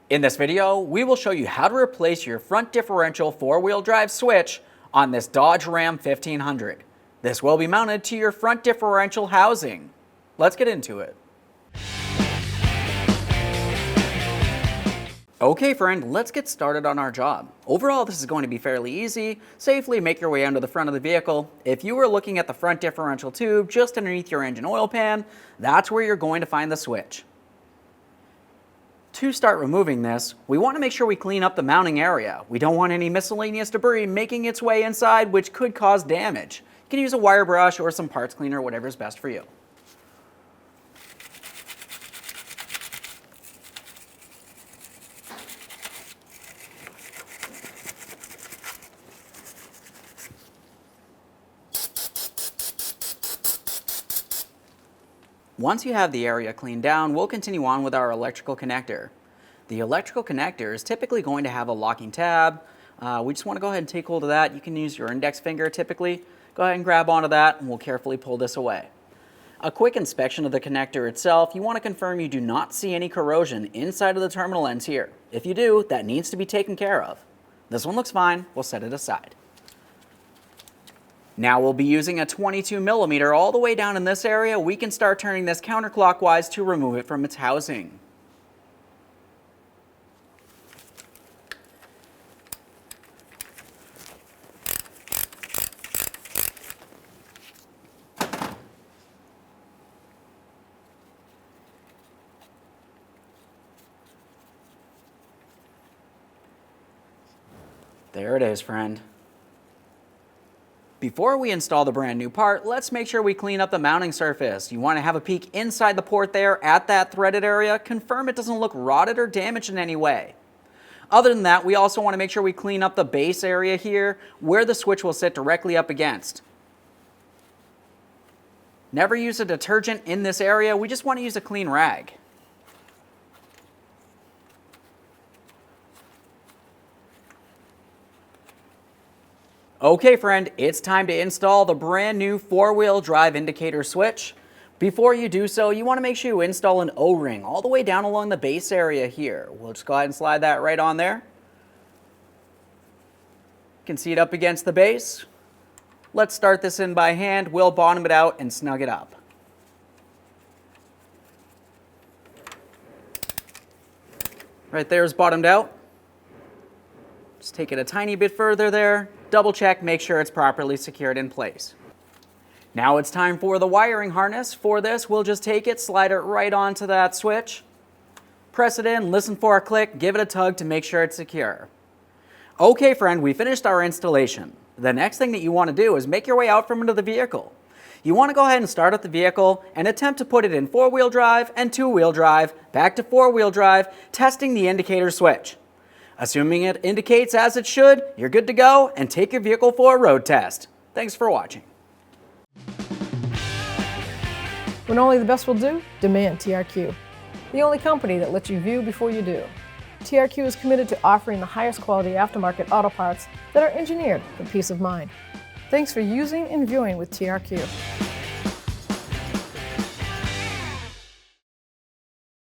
In this video, we will show you how to replace your front differential four-wheel drive switch on this Dodge Ram 1500. This will be mounted to your front differential housing. Let's get into it. Okay friend, let's get started on our job. Overall, this is going to be fairly easy. Safely make your way onto the front of the vehicle. If you were looking at the front differential tube just underneath your engine oil pan, that's where you're going to find the switch. To start removing this, we want to make sure we clean up the mounting area. We don't want any miscellaneous debris making its way inside, which could cause damage. You can use a wire brush or some parts cleaner, whatever is best for you. Once you have the area cleaned down, we'll continue on with our electrical connector. The electrical connector is typically going to have a locking tab. We just want to go ahead and take hold of that. You can use your index finger typically. Go ahead and grab onto that and we'll carefully pull this away. A quick inspection of the connector itself, you want to confirm you do not see any corrosion inside of the terminal ends here. If you do, that needs to be taken care of. This one looks fine, we'll set it aside. Now we'll be using a 22mm all the way down in this area. We can start turning this counterclockwise to remove it from its housing. There it is, friend. Before we install the brand new part, let's make sure we clean up the mounting surface. You want to have a peek inside the port there at that threaded area. Confirm it doesn't look rotted or damaged in any way. Other than that, we also want to make sure we clean up the base area here where the switch will sit directly up against. Never use a detergent in this area. We just want to use a clean rag. Okay friend, it's time to install the brand new four-wheel drive indicator switch. Before you do so, you want to make sure you install an O-ring all the way down along the base area here. We'll just go ahead and slide that right on there. You can see it up against the base. Let's start this in by hand. We'll bottom it out and snug it up. Right there is bottomed out. Just take it a tiny bit further there. Double check, make sure it's properly secured in place. Now it's time for the wiring harness. For this, we'll just take it, slide it right onto that switch, press it in, listen for a click, give it a tug to make sure it's secure. Okay friend, we finished our installation. The next thing that you want to do is make your way out from under the vehicle. You want to go ahead and start up the vehicle and attempt to put it in four-wheel drive and two-wheel drive, back to four-wheel drive, testing the indicator switch. Assuming it indicates as it should, you're good to go and take your vehicle for a road test. Thanks for watching. When only the best will do, demand TRQ. The only company that lets you view before you do. TRQ is committed to offering the highest quality aftermarket auto parts that are engineered for peace of mind. Thanks for using and viewing with TRQ.